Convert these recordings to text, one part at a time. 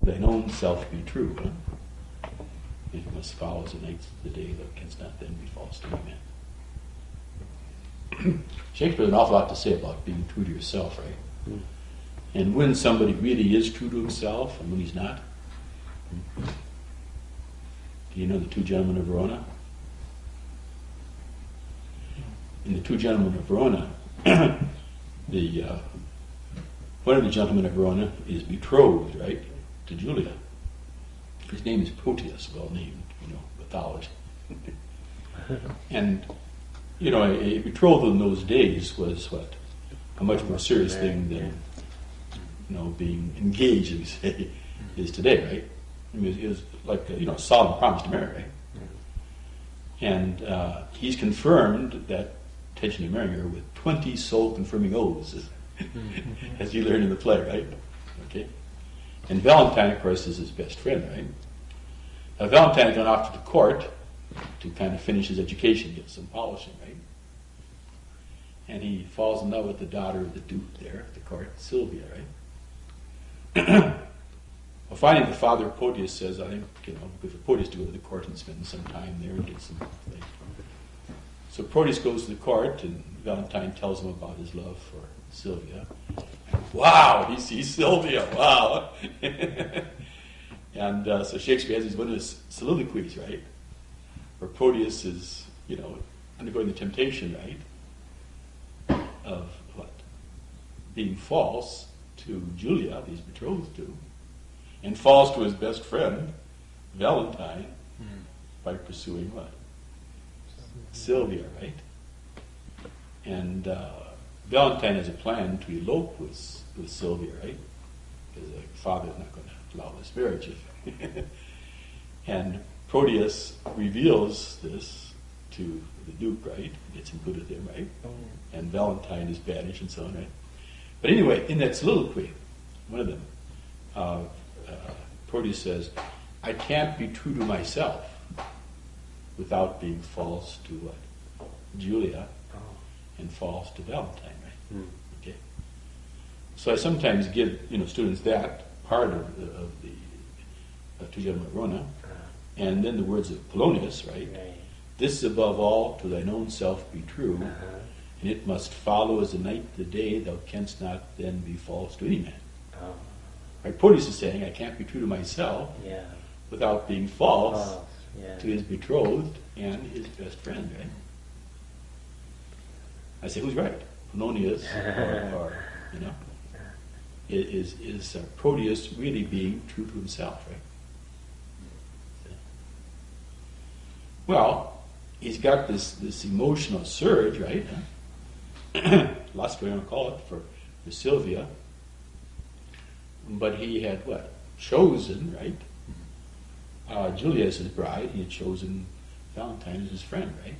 thine own self be true. Huh? It must follow as the night the day, thou canst not then be false to any man. Shakespeare has an awful lot to say about being true to yourself, right? Mm. And when somebody really is true to himself and when he's not. Do you know the two gentlemen of Verona? In the two gentlemen of Verona, one of the gentlemen of Verona is betrothed, right, to Julia. His name is Proteus, well named, mythology. And, a betrothal in those days was what? A much more serious thing than, being engaged, as we say, is today, right? I mean, it was like, a solemn promise to marry, right? And he's confirmed that intention of marrying her with 20 soul-confirming oaths, as you learn in the play, right? Okay. And Valentine, of course, is his best friend, right? Now, Valentine had gone off to the court to kind of finish his education, get some polishing, right? And he falls in love with the daughter of the Duke there at the court, Sylvia, right? Well, finally, the father of Proteus says, I think, good for Proteus to go to the court and spend some time there and get some things. So Proteus goes to the court, and Valentine tells him about his love for Sylvia. Wow, he sees Sylvia, wow. And so Shakespeare has one of his soliloquies, right? Where Proteus is, undergoing the temptation, right? Of what? Being false to Julia, that he's betrothed to, and false to his best friend, Valentine, by pursuing what? Sylvia, right? And Valentine has a plan to elope with Sylvia, right? Because the father is not going to allow this marriage. And Proteus reveals this to the Duke, right? Gets him good with him, right? And Valentine is banished and so on, right? But anyway, in that soliloquy, one of them, Proteus says, I can't be true to myself without being false to what? Julia, and false to Valentine, right? Okay. So I sometimes give students that part of the Two Gentlemen of Verona, and then the words of Polonius, right? This above all to thine own self be true, and it must follow as the night the day, thou canst not then be false to any man. Right? Proteus is saying, I can't be true to myself without being false to his betrothed and his best friend, right? I say, who's right? Polonius or is Proteus really being true to himself, right? Well, he's got this emotional surge, right? Lust, we don't call it, for Sylvia. But he had what? Chosen, right? Julia as his bride. He had chosen Valentine as his friend, right?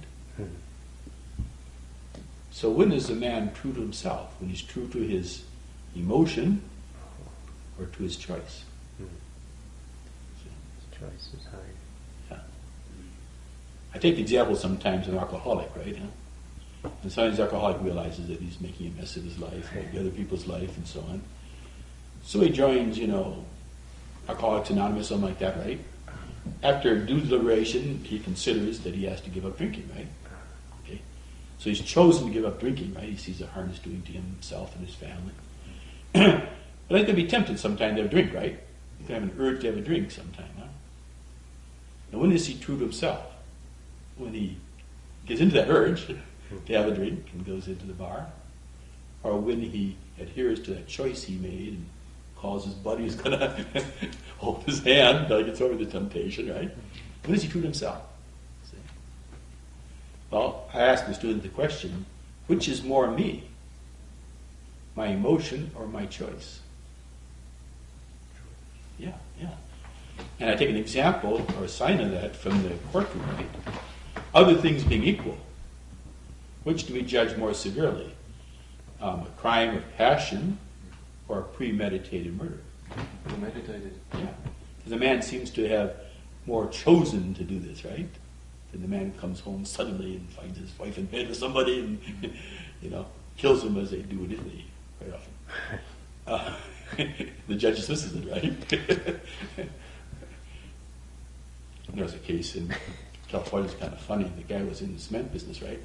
So when is a man true to himself? When he's true to his emotion or to his choice? His choice is hard. Yeah. I take the example sometimes of an alcoholic, right? And sometimes the alcoholic realizes that he's making a mess of his life, maybe other people's life, and so on. So he joins, Alcoholics Anonymous, something like that, right? After due deliberation, he considers that he has to give up drinking, right? Okay. So he's chosen to give up drinking, right? He sees the harm it's doing to himself and his family. But he's going to be tempted sometime to have a drink, right? He's going to have an urge to have a drink sometime, huh? Now when is he true to himself? When he gets into that urge to have a drink and goes into the bar? Or when he adheres to that choice he made and calls his buddy who's going to hold his hand until he gets over the temptation, right? When is he true to himself? See? Well, I asked the student the question, which is more me? My emotion or my choice? Yeah. And I take an example or a sign of that from the courtroom, right? Other things being equal, which do we judge more severely? A crime of passion or premeditated murder? Premeditated. Yeah. Because the man seems to have more chosen to do this, right? Than the man who comes home suddenly and finds his wife in bed with somebody and, kills him as they do in Italy quite often. The judge dismisses it, right? case in California is kind of funny. The guy was in the cement business, right?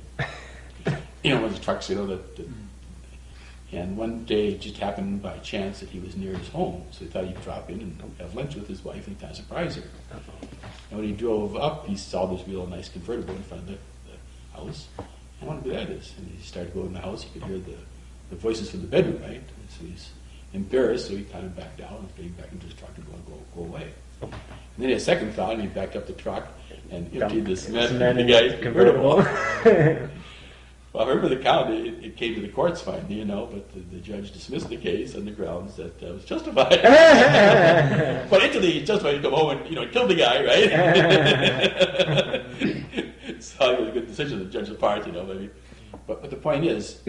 One of the trucks, and one day it just happened by chance that he was near his home, so he thought he'd drop in and have lunch with his wife and kind of surprise her. And when he drove up, he saw this real nice convertible in front of the house. I wonder who that is. And he started going in the house. He could hear the voices from the bedroom, right? So he's embarrassed, so he kind of backed out and getting back into his truck and go away. And then he had a second thought, and he backed up the truck and emptied the cement in the guy's convertible. Well, I remember the count, it came to the courts finally, but the judge dismissed the case on the grounds that it was justified. But actually, it's justified to come home and, kill the guy, right? So it was a good decision on the judge's part, maybe. But the point is,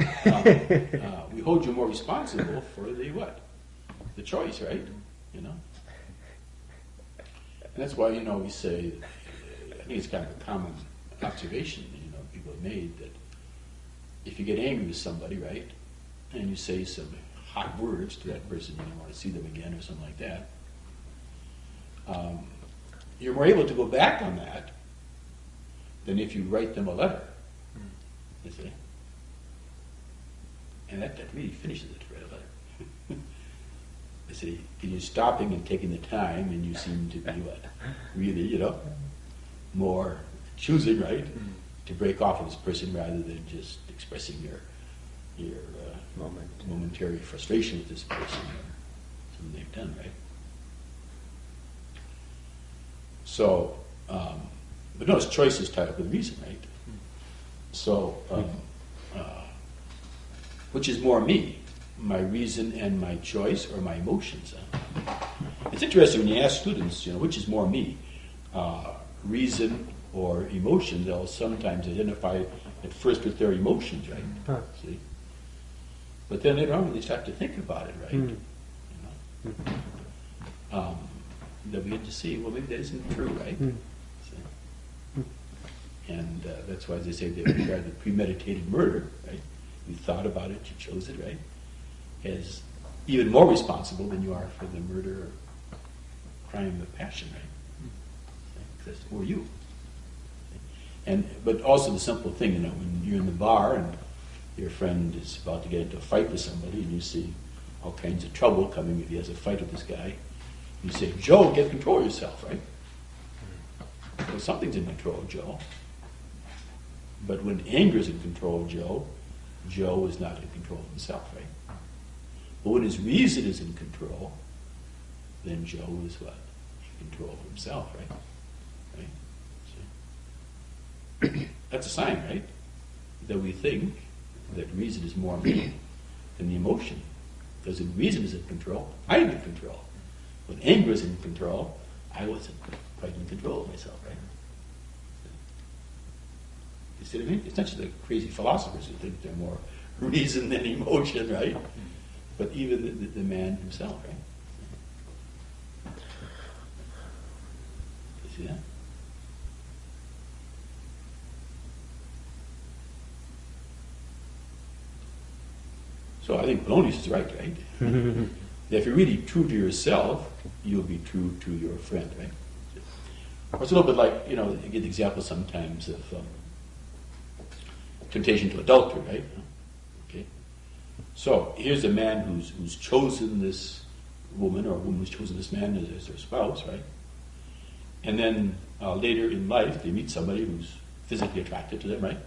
we hold you more responsible for the what? The choice, right? And that's why, we say, I think it's kind of a common observation, people have made that if you get angry with somebody, right, and you say some hot words to that person, you don't want to see them again or something like that, you're more able to go back on that than if you write them a letter, you see. And that really finishes it, to write a letter. You see, you're stopping and taking the time, and you seem to be really, more choosing, right, to break off with this person rather than just expressing your momentary frustration with this person or something they've done, right? So, but notice choice is tied up with reason, right? So, which is more me, my reason and my choice, or my emotions? It's interesting when you ask students, which is more me, reason or emotion? They'll sometimes identify at first with their emotions, right? See, but then later on they start to think about it, right? They'll begin to see, well, maybe that isn't true, right? See? And that's why, as they say, they regard the premeditated murder, right? You thought about it, you chose it, right? As even more responsible than you are for the murder or crime of passion, right? Because that's more you. But also the simple thing, when you're in the bar and your friend is about to get into a fight with somebody and you see all kinds of trouble coming if he has a fight with this guy, you say, Joe, get control of yourself, right? Well, something's in control of Joe. But when anger is in control of Joe, Joe is not in control of himself, right? But when his reason is in control, then Joe is what? In control of himself, right? That's a sign, right? That we think that reason is more important than the emotion. Because when reason is in control, I'm in control. When anger is in control, I wasn't quite in control of myself, right? You see what I mean? It's not just the crazy philosophers who think they're more reason than emotion, right? But even the man himself, right? You see that? So I think Polonius is right? That if you're really true to yourself, you'll be true to your friend, right? Or it's a little bit like, you get the example sometimes of temptation to adultery, right? Okay. So here's a man who's chosen this woman, or a woman who's chosen this man as their spouse, right? And then later in life, they meet somebody who's physically attracted to them, right?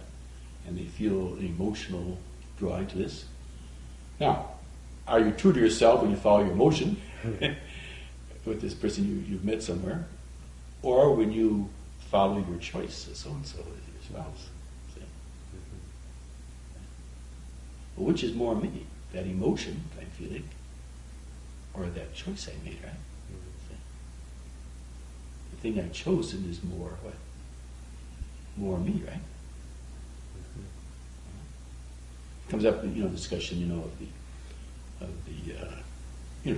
And they feel an emotional drawing to this. Now, are you true to yourself when you follow your emotion with this person you've met somewhere, or when you follow your choice as so-and-so as your spouse? See? Well, which is more me, that emotion I'm feeling, or that choice I made, right? See? The thing I've chosen is more what? More me, right? Comes up in discussion of the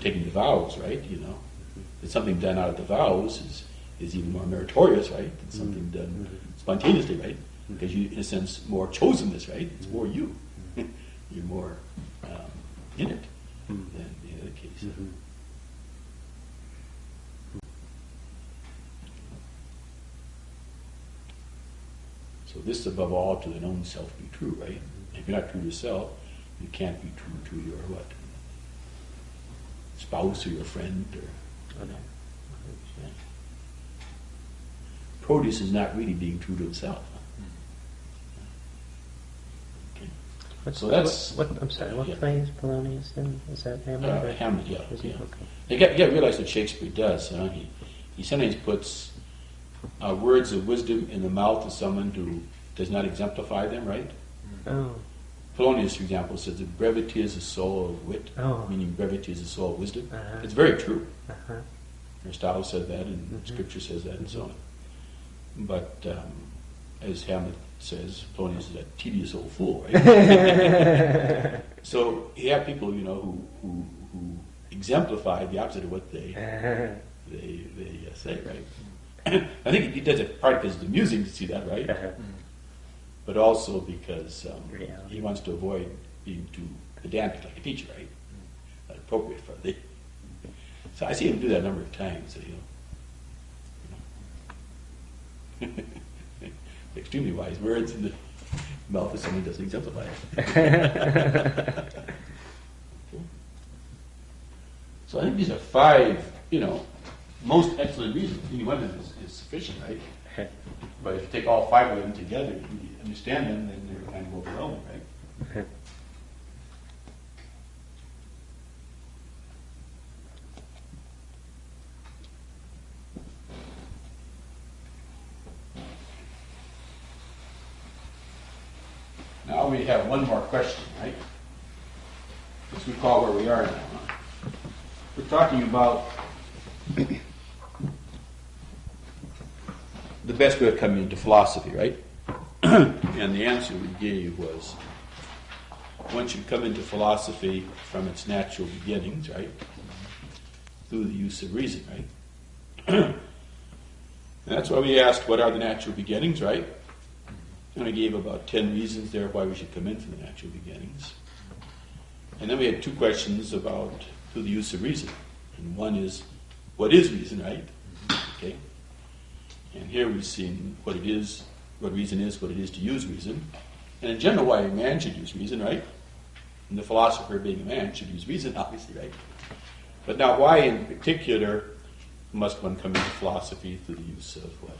taking the vows, right? That something done out of the vows is even more meritorious, right? Than something done spontaneously, right? Because you, in a sense, more chosen this, right? It's more you. You're more in it than the other case. So this above all to thine own self be true, right? If you're not true to yourself, you can't be true to your what? Spouse or your friend or Okay. yeah. Proteus is not really being true to himself. Okay. So that's I'm sorry. What play is Polonius in? Is that Hamlet? Hamlet, yeah. Is he? Yeah. Okay. You got to realize what Shakespeare does. He sometimes puts words of wisdom in the mouth of someone who does not exemplify them, right? Oh. Polonius, for example, says that brevity is the soul of wit, meaning brevity is the soul of wisdom. Uh-huh. It's very true. Uh-huh. Aristotle said that, and Scripture says that, and so on. But as Hamlet says, Polonius is a tedious old fool, right? So you have people, who exemplify the opposite of what they say, right? I think he does it partly because it's amusing to see that, right? But also because he wants to avoid being too pedantic like a teacher, right? Not appropriate for the. So I see him do that a number of times. Extremely wise words in the mouth of someone who doesn't exemplify it. So I think these are 5, most excellent reasons. Any one of them is sufficient, right? But if you take all 5 of them together, you understand them, then they're kind of overwhelming, right? Now we have one more question, right? Let's recall where we are now. We're talking about the best way of coming into philosophy, right? And the answer we gave was one should come into philosophy from its natural beginnings, right? Through the use of reason, right? And that's why we asked what are the natural beginnings, right? And I gave about 10 reasons there why we should come in from the natural beginnings. And then we had 2 questions about through the use of reason. And one is, what is reason, right? Okay. And here we've seen what it is, what reason is, what it is to use reason. And in general, why a man should use reason, right? And the philosopher, being a man, should use reason, obviously, right? But now, why in particular must one come into philosophy through the use of what?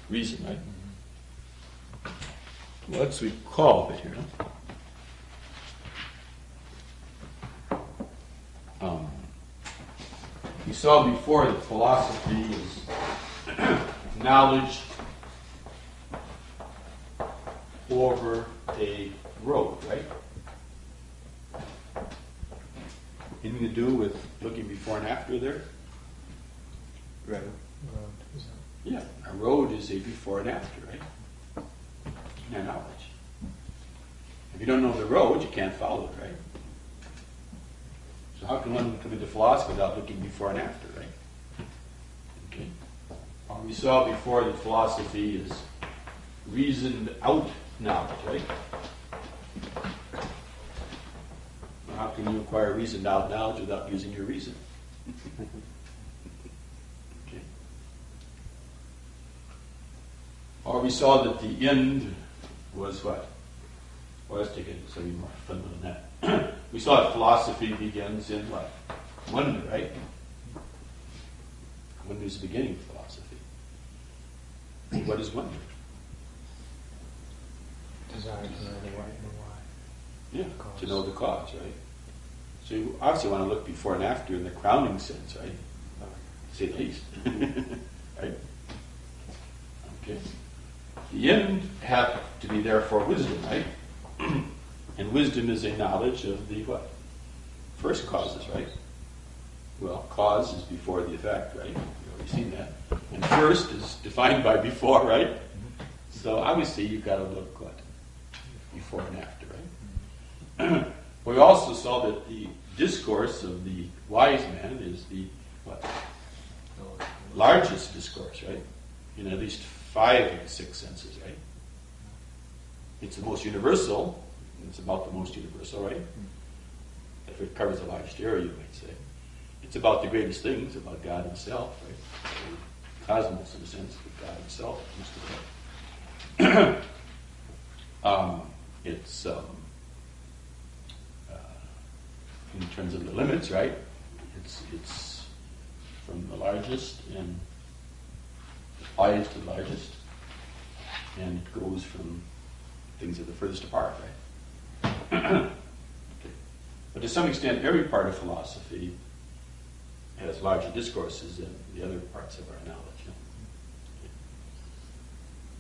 Reason, right? Well, let's recall a bit here. We saw before that philosophy is knowledge over a road, right? Anything to do with looking before and after there? Right. Yeah, a road is a before and after, right? And knowledge. If you don't know the road, you can't follow it, right? So how can one come into philosophy without looking before and after, right? Okay. We saw before that philosophy is reasoned out knowledge, right? How can you acquire reasoned out knowledge without using your reason? Okay. Or we saw that the end was what? Well, let's take it so you're more fun than that. We saw that philosophy begins in what? Wonder, right? Wonder is the beginning of philosophy. What is wonder? Desire to know the why and the why. Yeah, to know the cause, right? So you obviously want to look before and after in the crowning sense, right? To say the least. Right? Okay. The end have to be therefore wisdom, right? And wisdom is a knowledge of the what? First causes, right? Well, cause is before the effect, right? You've already seen that. And first is defined by before, right? So obviously you've got to look what? Before and after, right? We also saw that the discourse of the wise man is the what? Largest discourse, right? In at least 5 of the 6 senses, right? It's the most universal. It's about the most universal, right? If it covers the largest area, you might say. It's about the greatest things, about God himself, right? The cosmos, in a sense, but God himself. It's in terms of the limits, right? It's from the largest and highest to the largest, and it goes from things that are the furthest apart, right? Okay. But to some extent, every part of philosophy has larger discourses than the other parts of our knowledge.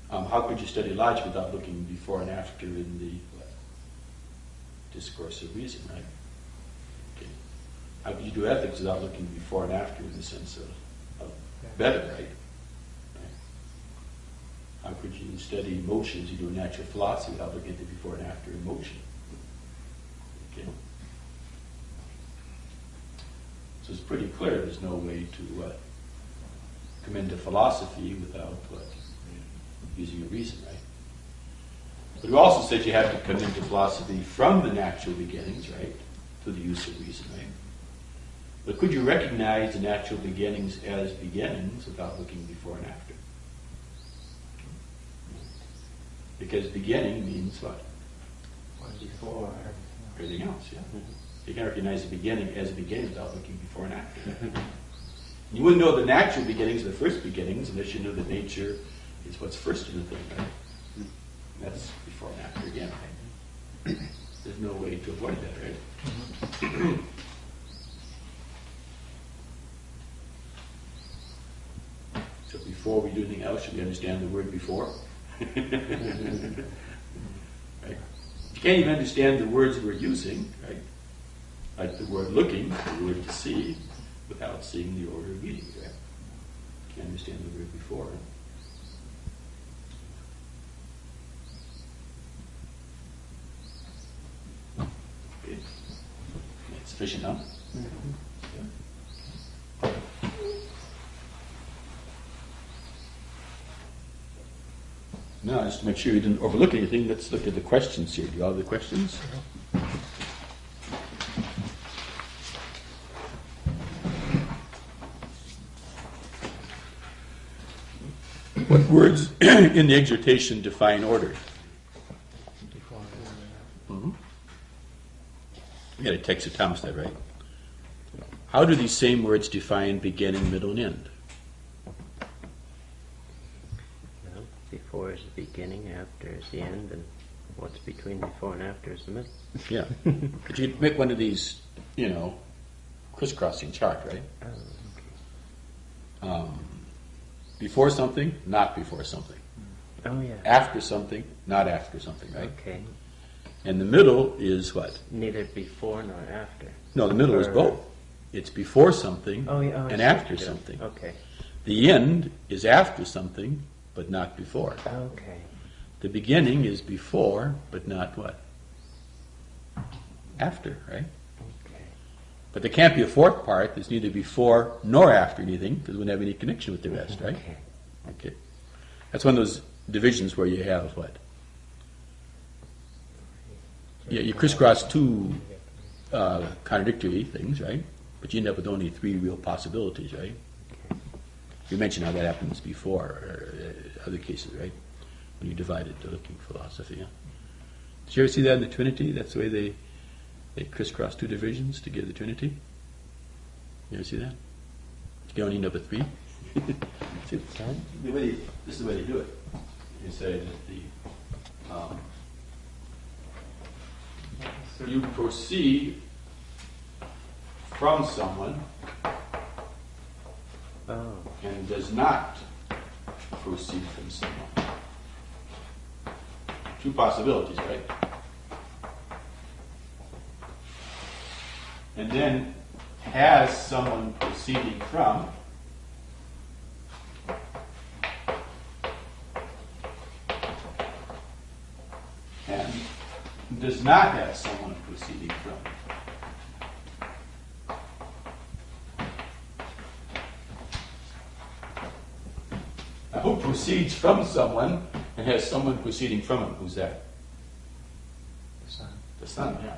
How could you study logic without looking before and after in the discourse of reason, right? Okay. How could you do ethics without looking before and after in the sense of better, right? How could you study emotions? You do natural philosophy without looking at the before and after emotion. Okay. So it's pretty clear there's no way to come into philosophy without using a reason, right? But we also said you have to come into philosophy from the natural beginnings, right? Through the use of reason, right? But could you recognize the natural beginnings as beginnings without looking before and after? Because beginning means what? Before. Everything else, yeah. You can recognize the beginning as a beginning without looking before and after. You wouldn't know the natural beginnings, the first beginnings, unless you knew that nature is what's first in the thing, right? And that's before and after again, right? There's no way to avoid that, right? So before we do anything else, should we understand the word before? Right? You can't even understand the words we're using, right? Like the word looking, the word to see, without seeing the order of meanings, right? You can't understand the word before. Okay. That's sufficient, huh? Yeah. Now, just to make sure you didn't overlook anything, let's look at the questions here. Do you all have the questions? What words in the exhortation define order? Mm-hmm. You got a text of Thomas that, right? How do these same words define beginning, middle, and end? Well, before is the beginning, after is the end, and what's between before and after is the middle. Yeah. But you could make one of these, crisscrossing chart, right? Oh, okay. Before something, not before something. Oh, yeah. After something, not after something, right? Okay. And the middle is what? Neither before nor after. No, the middle is both. It's before something and after yeah. something. Okay. The end is after something, but not before. Okay. The beginning is before, but not what? After, right? Okay. But there can't be a fourth part that's neither before nor after anything, because it wouldn't have any connection with the rest, right? Okay. Okay. That's one of those divisions where you have what? Yeah, you crisscross two contradictory things, right? But you end up with only three real possibilities, right? Okay. You mentioned how that happens before, or other cases, right? When you divide it to looking philosophy. Yeah? Did you ever see that in the Trinity? That's the way they crisscross two divisions to give the Trinity. You ever see that? You can only end up with three. See, this is the way they do it. You say that you proceed from someone and does not proceed from someone. Two possibilities, right? And then has someone proceeding from, and does not have someone proceeding from. Now, who proceeds from someone and has someone proceeding from him? Who's that? The Son. The Son, yeah.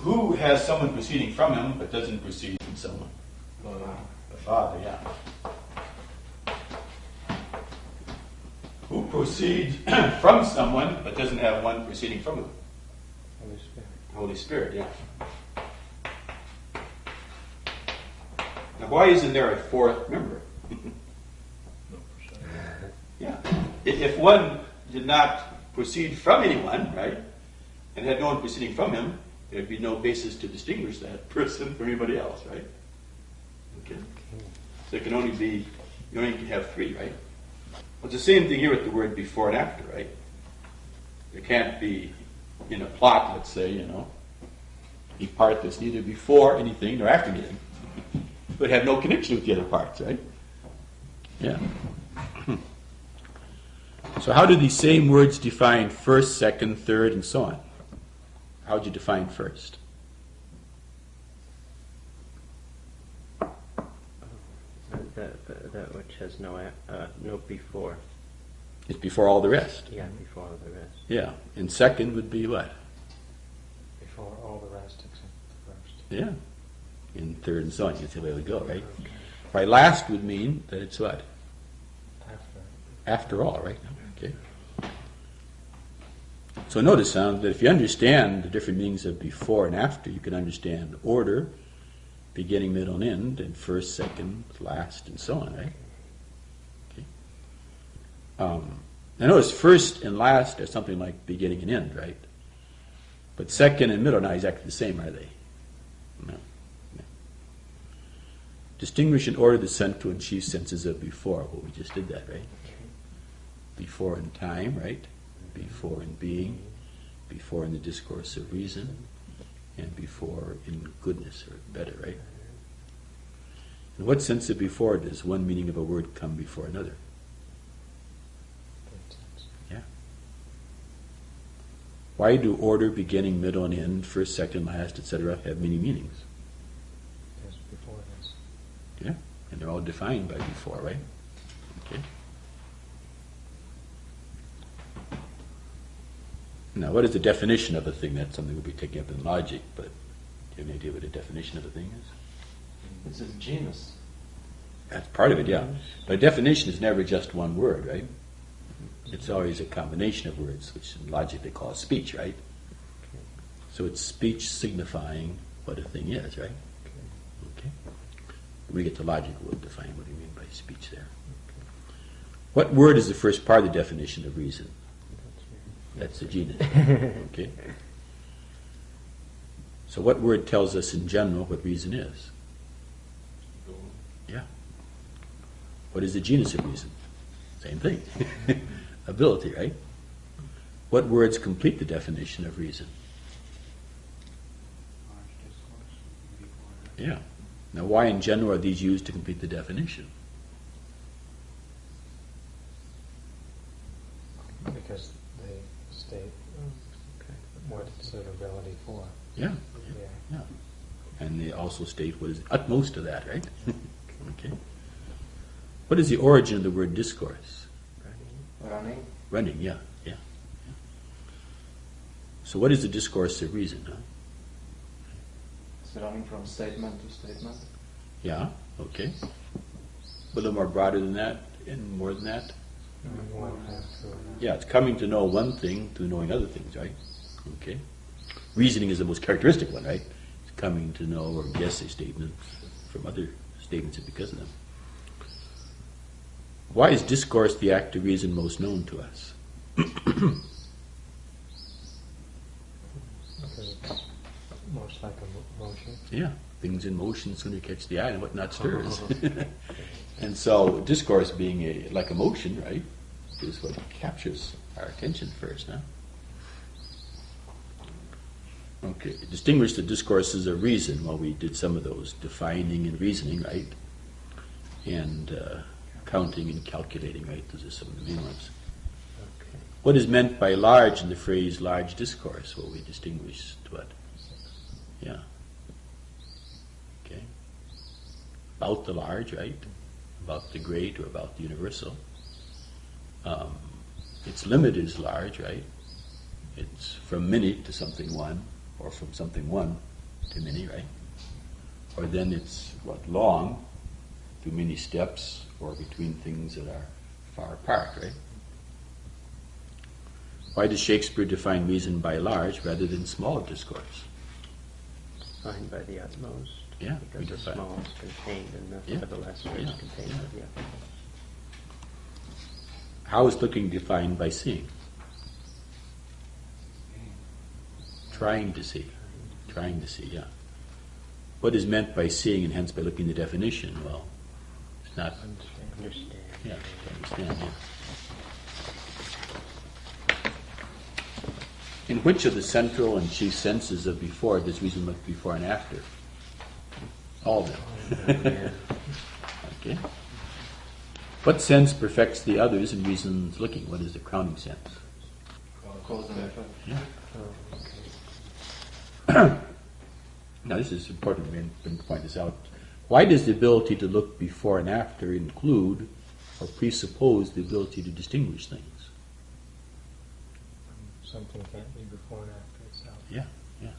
Who has someone proceeding from him but doesn't proceed from someone? The Father, yeah. who proceeds from someone but doesn't have one proceeding from him. Holy Spirit. Holy Spirit, yeah. Now, why isn't there a fourth member? Yeah. If one did not proceed from anyone, right, and had no one proceeding from him, there'd be no basis to distinguish that person from anybody else, right? Okay. So it can only be, you only can have three, right? Well, it's the same thing here with the word before and after, right? There can't be, in a plot, let's say, a part that's neither before anything nor after anything. But have no connection with the other parts, right? Yeah. So how do these same words define first, second, third, and so on? How would you define first? That which has no before. It's before all the rest. Yeah, before all the rest. Yeah. And second would be what? Before all the rest except the first. Yeah. And third and so on. That's the way it would go, right? Right. Last would mean that it's what? After. After all, right? Okay. So notice that if you understand the different meanings of before and after, you can understand order, beginning, middle, and end, and first, second, last, and so on, right? Okay. Now notice first and last are something like beginning and end, right? But second and middle are not exactly the same, are they? No. No. Distinguish and order the central and chief senses of before. Well, we just did that, right? Before in time, right? Before in being, before in the discourse of reason, and before in goodness or better, right? In what sense of before does one meaning of a word come before another? Yeah. Why do order, beginning, middle, and end, first, second, last, etc., have many meanings? Yes, before this. Yeah, and they're all defined by before, right? Okay. Now, what is the definition of a thing? That's something we'll be taking up in logic, but do you have any idea what a definition of a thing is? It's a genus. That's part of it, yeah. But a definition is never just one word, right? It's always a combination of words, which in logic they call speech, right? So it's speech signifying what a thing is, right? Okay. When we get to logic, we'll define what we mean by speech there. What word is the first part of the definition of reason? That's the genus. Okay. So what word tells us in general what reason is? Yeah. What is the genus of reason? Same thing. Ability, right? What words complete the definition of reason? Yeah. Now why in general are these used to complete the definition? Because they state what suitability for. Yeah. Yeah. And they also state what is the utmost of that, right? Okay. What is the origin of the word discourse? Running. Running, yeah. So what is the discourse of reason? Huh? It's running from statement to statement. Yeah, okay. A little more broader than that and more than that? Yeah, it's coming to know one thing through knowing other things, right? Okay. Reasoning is the most characteristic one, right? It's coming to know or guess a statement from other statements because of them. Why is discourse the act of reason most known to us? Because it's most like a motion. Yeah, things in motion sooner catch the eye and whatnot stirs. And so discourse being like a motion, right, is what captures our attention first, huh? Okay, distinguish the discourses of reason. Well, we did some of those, defining and reasoning, right? And counting and calculating, right? Those are some of the main ones. Okay. What is meant by large in the phrase large discourse? Well, we distinguished what? Yeah. Okay. About the large, right? About the great or about the universal. Its limit is large, right? It's from many to something one, or from something one to many, right? Or then it's what, long, through many steps, or between things that are far apart, right? Why does Shakespeare define reason by large rather than small discourse? Defined by the utmost. Yeah, Because the small is contained in the Yeah. for the lesser is contained by the utmost. How is looking defined by seeing? Trying to see. Trying to see, yeah. What is meant by seeing and hence by looking at the definition? Well, it's not. Understand. Yeah, to understand, yeah. In which of the central and chief senses of before does reason look before and after? All of them. Yeah. Okay. What sense perfects the others in reason's looking? What is the crowning sense? Cause and effect. Yeah. Oh, okay. Now this is important to point this out. Why does the ability to look before and after include or presuppose the ability to distinguish things? Something can't be before and after itself. Yeah, yeah.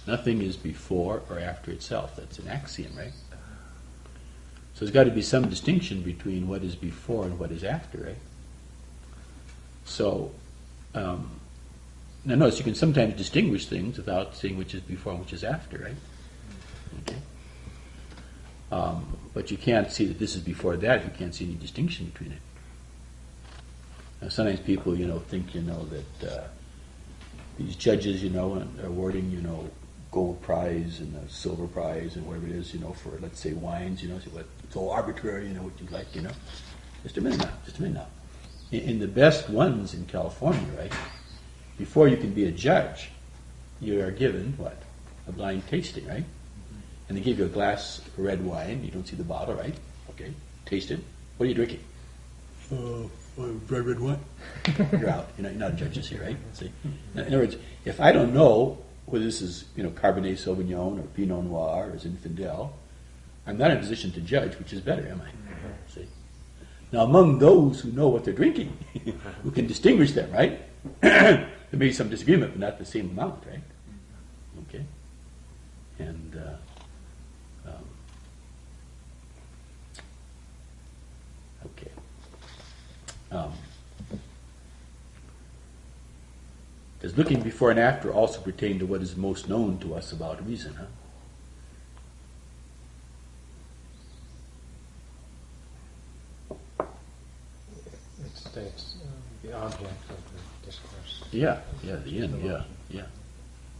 Nothing is before or after itself. That's an axiom, right? So there's got to be some distinction between what is before and what is after, right? So, now notice you can sometimes distinguish things without seeing which is before and which is after, right? Okay. But you can't see that this is before that. You can't see any distinction between it. Now, sometimes people, think, that these judges, are awarding, gold prize and a silver prize and whatever it is, for, let's say, wines, it's all arbitrary, what you like, Just a minute now. In the best ones in California, right, before you can be a judge, you are given, what? A blind tasting, right? And they give you a glass of red wine. You don't see the bottle, right? Okay, taste it. What are you drinking? Red wine. You're out. You're not judges here, right? See? In other words, if I don't know whether this is, Cabernet Sauvignon or Pinot Noir or Zinfandel, I'm not in a position to judge which is better, am I? See? Now, among those who know what they're drinking, who can distinguish them, right? There may be some disagreement, but not the same amount, right? Okay. And okay. Does looking before and after also pertain to what is most known to us about reason, huh? It states the object of the discourse. Yeah, the end, yeah.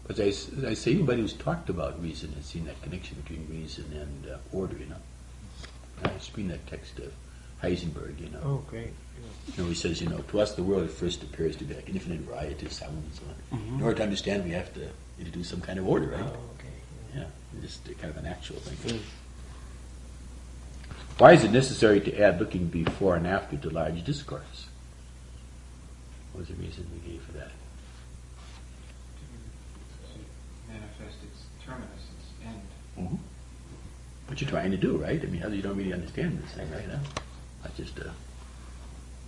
But as I say, anybody who's talked about reason has seen that connection between reason and order, I just bring that text of Heisenberg, Oh, great. He says, to us the world at first appears to be like infinite variety of sound and so on. In order to understand, we have to introduce some kind of order, right? Oh, okay. Yeah, just kind of an actual thing. Why is it necessary to add looking before and after to large discourse? What was the reason we gave for that? Manifest its terminus, its end. Mm-hmm. What you're trying to do, right? I mean, you don't really understand this thing, right? Huh? Not just a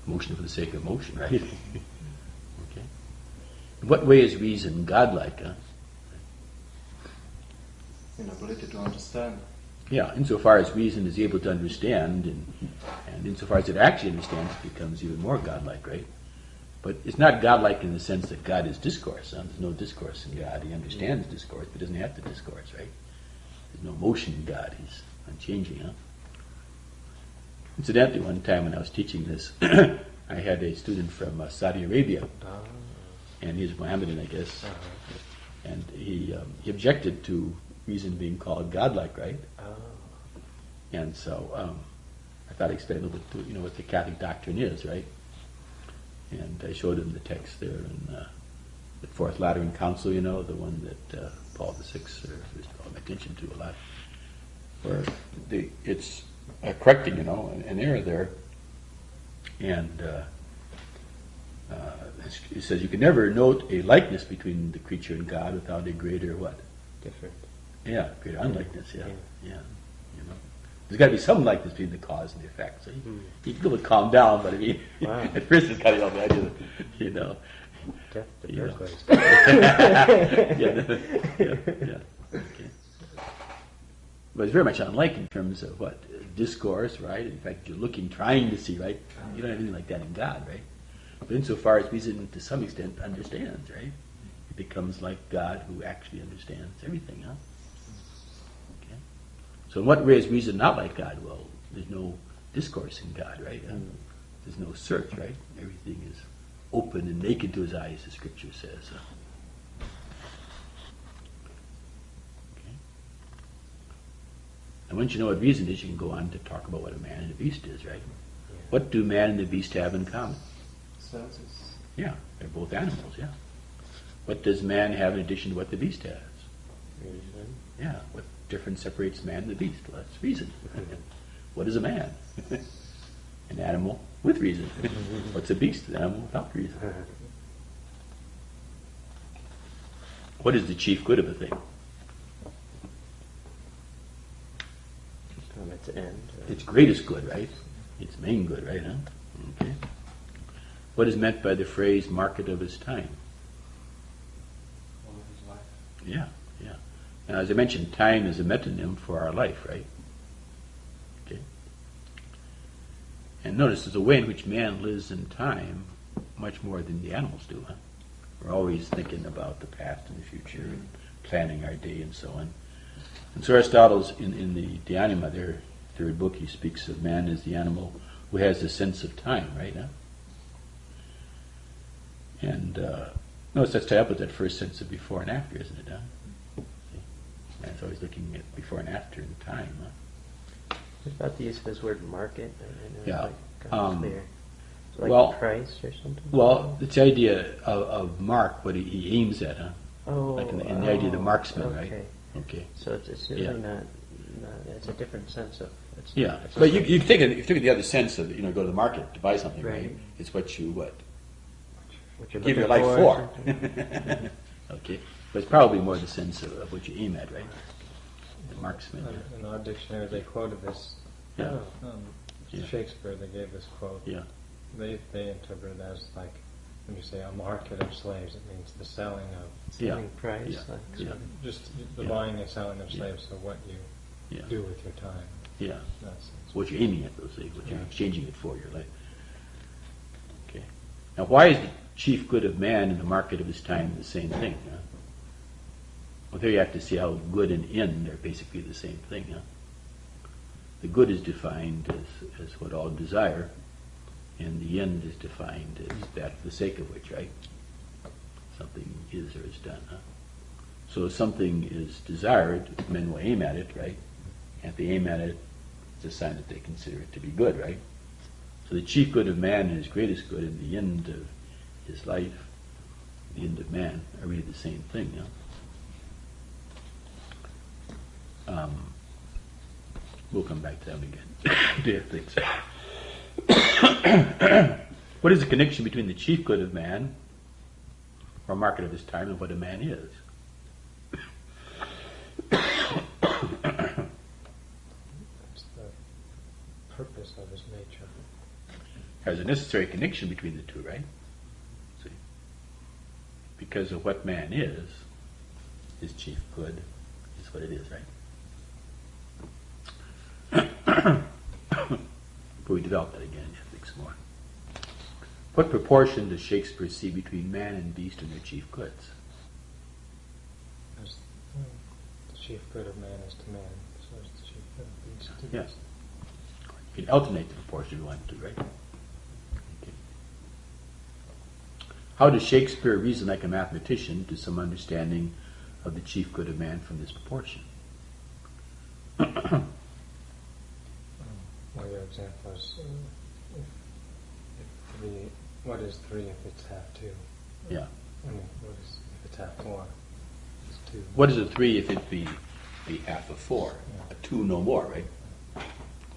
motion for the sake of motion, right? Okay. In what way is reason godlike? Huh? Inability to understand. Yeah, insofar as reason is able to understand, and insofar as it actually understands, it becomes even more godlike, right? But it's not godlike in the sense that God is discourse. Huh? There's no discourse in God. He understands discourse, but doesn't have to discourse, right? There's no motion in God. He's unchanging, huh? Incidentally, one time when I was teaching this, I had a student from Saudi Arabia, and he's Mohammedan, I guess, and he objected to reason being called godlike, right? And so I thought I'd explain a little bit, what the Catholic doctrine is, right? And I showed him the text there in the Fourth Lateran Council, the one that Paul VI was calling attention to a lot, where it's correcting, an error there. And it says you can never note a likeness between the creature and God without a greater what? Different. Yeah, greater unlikeness, yeah. There's got to be some likeness between the cause and the effect. So you can go and calm down, but I mean, at first it's kind of the idea that, Death to Yeah. Berquist. yeah. Okay. But it's very much unlike in terms of what? Discourse, right? In fact, you're trying to see, right? You don't have anything like that in God, right? But insofar as reason, to some extent, understands, right? It becomes like God, who actually understands everything, huh? Okay. So in what way is reason not like God? Well, there's no discourse in God, right? There's no search, right? Everything is open and naked to his eyes, the scripture says. Okay. And once you know what reason is, you can go on to talk about what a man and a beast is, right? Yeah. What do man and the beast have in common? Senses. Yeah, they're both animals, yeah. What does man have in addition to what the beast has? Reason. Yeah, what difference separates man and the beast? Well, that's reason. What is a man? An animal with reason. What's a beast? An animal without reason. What is the chief good of a thing? From its end. Its greatest good, right? Its main good, right? Huh? Okay. What is meant by the phrase "market of his time"? All of his life. Yeah, yeah. Now, as I mentioned, time is a metonym for our life, right? Okay. And notice there's a way in which man lives in time much more than the animals do. Huh? We're always thinking about the past and the future and planning our day and so on. And so Aristotle's in the De Anima, their third book, he speaks of man as the animal who has a sense of time, right? Huh? And notice that's tied up with that first sense of before and after, isn't it? Huh? See? Man's always looking at before and after in time. Huh? What about the use of his word market? I know Yeah. it's like clear. So like well- price or something? Well, it's the idea of mark, what he aims at, huh? Oh, Like in the idea of the marksman, okay. right? Okay. So it's really Yeah. not, it's a different sense of, it's Yeah, it's but not- you take it. If you take the other sense of go to the market to buy something, right? Right. It's what you what you're give your looking life or for. something. Okay, but it's probably more the sense of what you aim at, right? The marksman. Yeah. In our dictionary, they quoted this. Yeah. Yeah. Shakespeare, they gave this quote. Yeah. They interpret it as like, when you say a market of slaves, it means the selling of, Yeah. Selling price. Yeah. Like, Yeah. just the Yeah. buying and selling of Yeah. slaves, so what you Yeah. do with your time. Yeah. That's What you're aiming at, those things, what you're Yeah. exchanging it for, your life. Okay. Now, why is the chief good of man and the market of his time the same thing? Huh? Well, there you have to see how good and end are basically the same thing. Huh? The good is defined as what all desire, and the end is defined as that for the sake of which, right? Something is or is done. Huh? So if something is desired, men will aim at it, right? And if they aim at it, it's a sign that they consider it to be good, right? So the chief good of man and his greatest good and the end of his life, the end of man, are really the same thing. You know? We'll come back to them again. Do you think so? What is the connection between the chief good of man, or market of his time, and what a man is? It's the purpose of his nature. There's a necessary connection between the two, right? See? Because of what man is, his chief good is what it is, right? Before we develop that again, you have to think some more. What proportion does Shakespeare see between man and beast and their chief goods? As the chief good of man is to man, so is the chief good of beast to Yes. beast. You can alternate the proportion if you want to, right? Okay. How does Shakespeare reason like a mathematician to some understanding of the chief good of man from this proportion? Well, your example is, if what is 3 if it's half 2? Yeah. I mean, what is, if it's half 4? It's 2. What is a 3 if it be half of 4? Yeah. A 2 no more, right?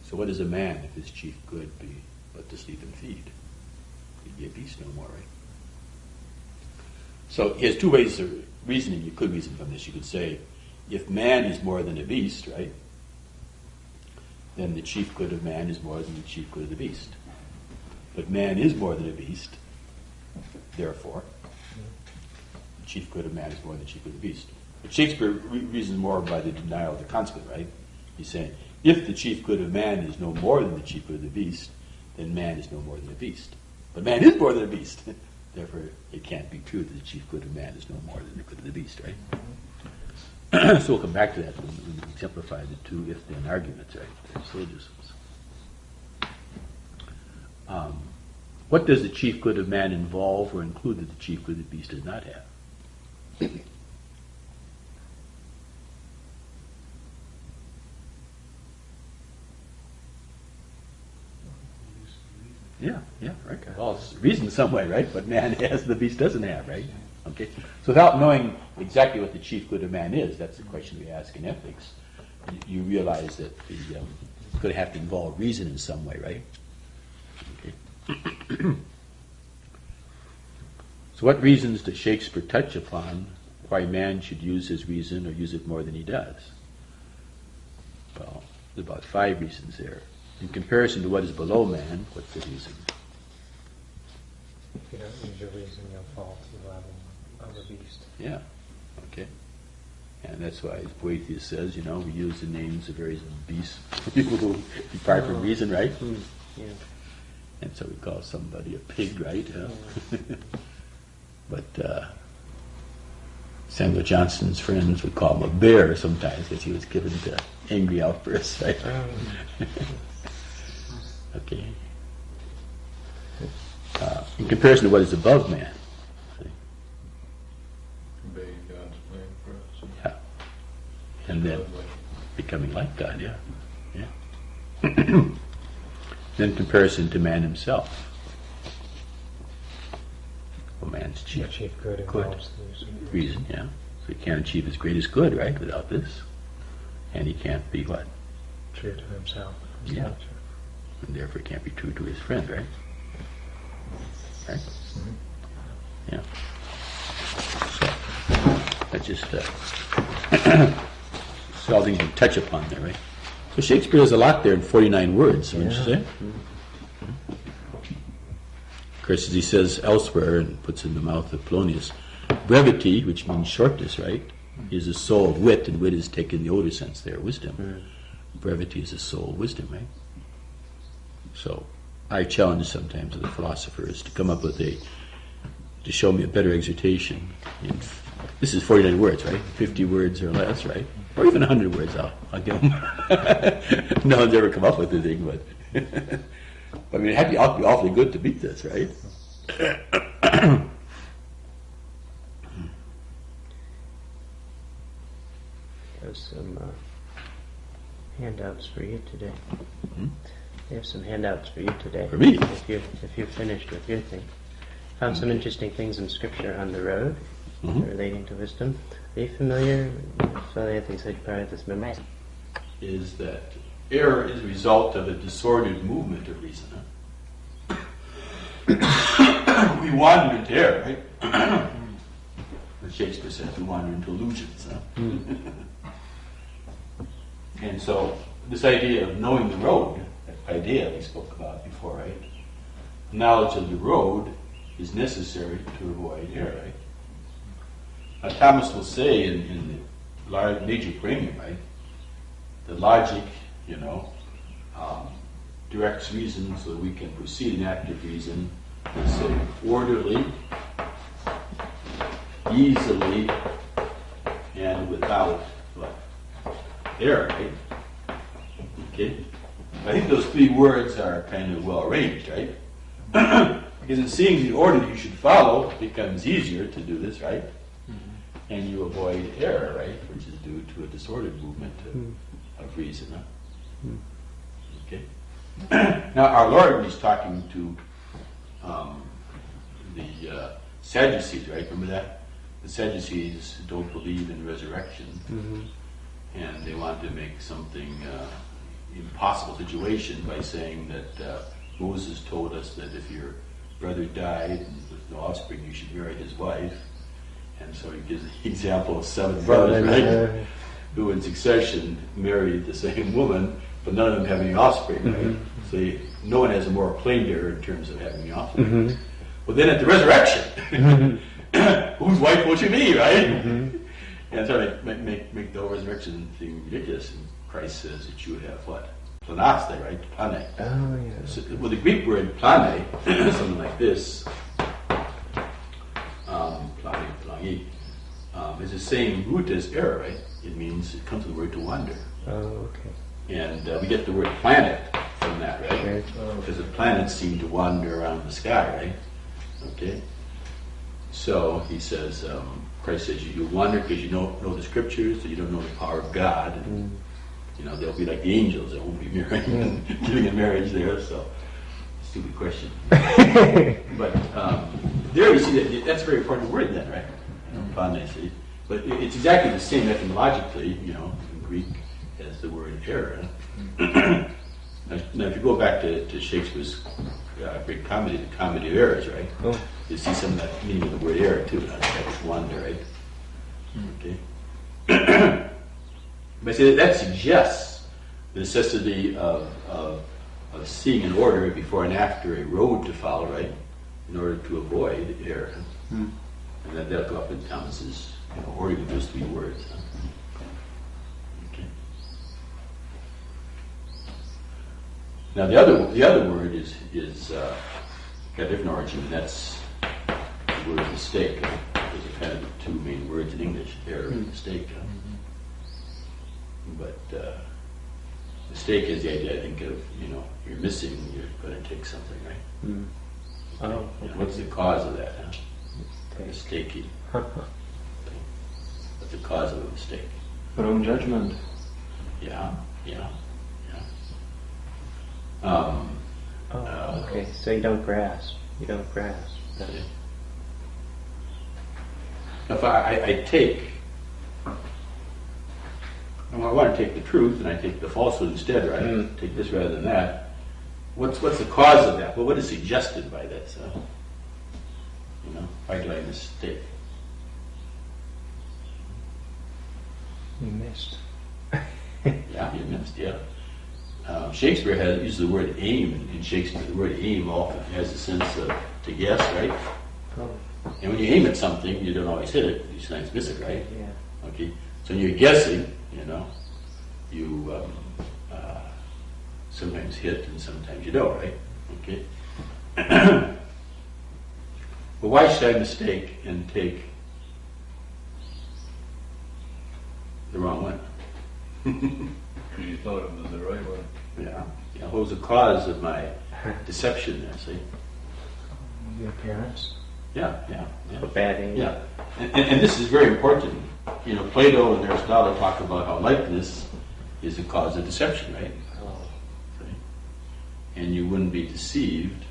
So what is a man if his chief good be but to sleep and feed? He'd be a beast no more, right? So he has two ways of reasoning. You could reason from this. You could say, if man is more than a beast, right, then the chief good of man is more than the chief good of the beast. But man is more than a beast, therefore, the chief good of man is more than the chief good of the beast. But Shakespeare reasons more by the denial of the consequent, right? He's saying, if the chief good of man is no more than the chief good of the beast, then man is no more than a beast. But man is more than a beast. Therefore, it can't be true that the chief good of man is no more than the good of the beast, right? So we'll come back to that when we exemplify the two if-then arguments, right? They're syllogisms. What does the chief good of man involve or include that the chief good of the beast does not have? Yeah, right. Well, it's reason in some way, right? But man has, the beast doesn't have, right? Okay. So without knowing exactly what the chief good of man is, that's the question we ask in ethics. You realize that it's going to have to involve reason in some way, right? Okay. So what reasons does Shakespeare touch upon why man should use his reason or use it more than he does? Well, there's about 5 reasons there. In comparison to what is below man, what's the reason? If you don't use your reason, you'll fall to the level of a beast. Yeah, okay. And that's why, as Boethius says, we use the names of various beasts, people who depart from reason, right? Yeah. And so we call somebody a pig, right? But Samuel Johnson's friends would call him a bear sometimes because he was given to angry outbursts, right? Okay. In comparison to what is above man. Obey God's plan for us. Yeah. And then becoming like God, yeah. Then comparison to man himself. Well, man's Your chief chief good involves the use of reason, yeah. So he can't achieve his greatest good, right, without this. And he can't be what? true to himself. Yeah. Nature. And therefore can't be true to his friend, right? Right? Yeah. So, that's just so all things you can touch upon there, right? So Shakespeare has a lot there in 49 words, wouldn't you say? Of course, as he says elsewhere, and puts in the mouth of Polonius, brevity, which means shortness, right, is the soul of wit, and wit is taken in the older sense there, wisdom. Brevity is the soul of wisdom, right? So I challenge sometimes the philosophers to come up with to show me a better exhortation. This is 49 words, right? 50 words or less, right? Or even 100 words, I'll give them. No one's ever come up with anything, but I mean, it'd be awfully good to beat this, right? There's some handouts for you today. They have some handouts for you today. For me? If you're finished with your thing. Found some interesting things in Scripture on the road relating to wisdom. Are you familiar with some of the things that you probably have this memorized? Is that error is a result of a disordered movement of reason. Huh? We wander into error, right? As Shakespeare says, we wander into illusions. Huh? And so this idea of knowing the road, that idea we spoke about before, right? Knowledge of the road is necessary to avoid error, right? Now, Thomas will say in the large major premium, right, the logic, directs reason so that we can proceed in active reason, let's say, orderly, easily, and without error, right? Okay? I think those 3 words are kind of well arranged, right? Because in seeing the order that you should follow, it becomes easier to do this, right? And you avoid error, right? Which is due to a disordered movement of reason. Huh? Okay? Now, our Lord, when he's talking to the Sadducees, right? Remember that? The Sadducees don't believe in resurrection. And they want to make something impossible situation by saying that Moses told us that if your brother died and with no offspring, you should marry his wife. And so he gives the example of 7 brothers, right? Who in succession married the same woman, but none of them have any offspring, right? So no one has a moral claim there in terms of having any offspring. Well, then at the resurrection, whose wife will she be, right? And so make the whole resurrection thing ridiculous. And Christ says that you have what? planaste, right? Plane. Oh, yeah. So, well, the Greek word plane, something like this, plane, is the same root as error, right? It means, it comes from the word to wander. Oh, okay. And we get the word planet from that, right? Right. Because the planets seem to wander around the sky, right? Okay? So he says, Christ says, you wander because you don't know the scriptures, so you don't know the power of God. And, you know, they'll be like the angels, they won't be marrying, giving a marriage there, so stupid question. But there you see that's a very important word then, right? Planesi. But it's exactly the same etymologically, you know, in Greek as the word error. Now, if you go back to Shakespeare's great comedy, the Comedy of Errors, right? Oh. You see some of that meaning of the word error too, not just wonder, right? Okay. But I say that suggests the necessity of seeing an order before and after a road to follow, right? In order to avoid error. And that'll go up in Thomas's order with those three words. Huh? Okay. Now the other word is got a different origin, and that's the word mistake. Those are kind of the two main words in English: error and mistake. But mistake is the idea, I think, of you're missing, you're going to take something, right? Oh. You know, what's the cause of that? Huh? Mistaking. What's the cause of a mistake? Wrong judgment. Yeah. Okay. So you don't grasp. If I take, I want to take the truth and I take the falsehood instead, right? Take this rather than that. What's the cause of that? Well, what is suggested by this? Why do I mistake? You missed. Yeah, you missed, yeah. Shakespeare uses the word aim in Shakespeare. The word aim often has a sense of to guess, right? Oh. And when you aim at something, you don't always hit it. You sometimes miss it, right? Yeah. Okay. So when you're guessing, you sometimes hit and sometimes you don't, right? Okay. Well, why should I mistake and take the wrong one? Because you thought it was the right one. Yeah. What was the cause of my deception there, see? The appearance. Yeah. A bad aim. Yeah. And this is very important. Plato and Aristotle talk about how likeness is the cause of deception, right? Oh. See? And you wouldn't be deceived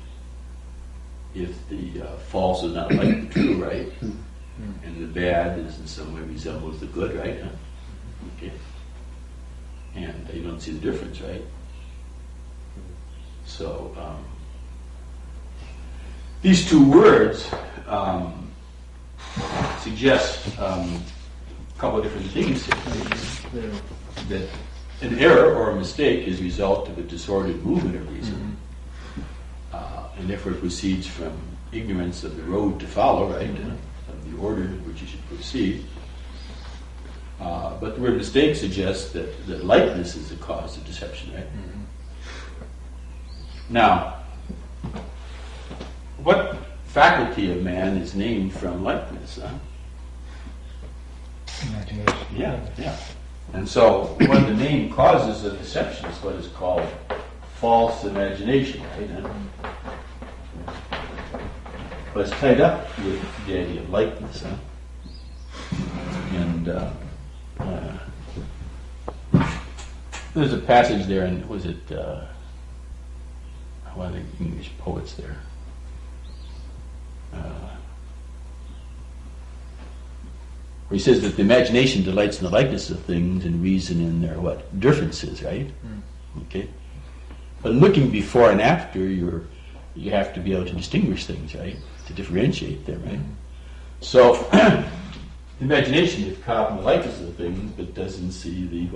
if the false is not like the true, right? And the bad is in some way resembles the good, right? Huh? Okay. And you don't see the difference, right? So these two words suggest a couple of different things here. That an error or a mistake is a result of a disordered movement of reason, and therefore proceeds from ignorance of the road to follow, right? Of the order in which you should proceed. But the word mistake suggests that likeness is the cause of deception, right? Now, what faculty of man is named from likeness? Huh? Imagination. Yeah. And so, one of the main causes of deception is what is called false imagination, right? But it's tied up with the idea of likeness, huh? And there's a passage there, and was it one of the English poets there? Where he says that the imagination delights in the likeness of things and reason in their differences, right? Okay. But looking before and after, you have to be able to distinguish things, right? To differentiate them, right? So imagination is caught in the likeness of things, but doesn't see the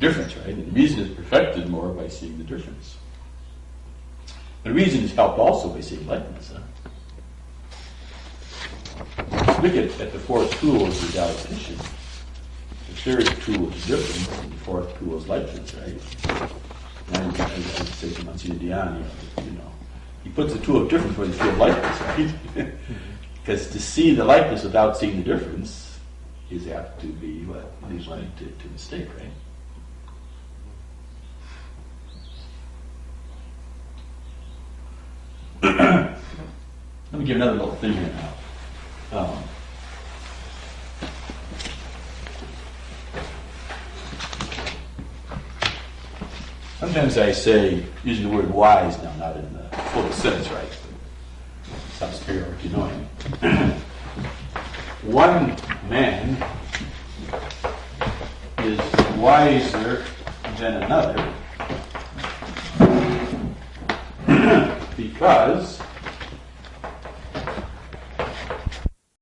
difference, right? And the reason is perfected more by seeing the difference. But reason is helped also by seeing likeness. Huh? Look at the four tools of dialectician. The third tool is difference, and the fourth tool is likeness, right? see the Diana, he puts the two of difference where they feel likeness, right? Because to see the likeness without seeing the difference is apt to be what leads one to mistake, right? Let me give another little thing here now. Sometimes I say, using the word wise now, not in the full sense, right? Some superiority knowing. One man is wiser than another because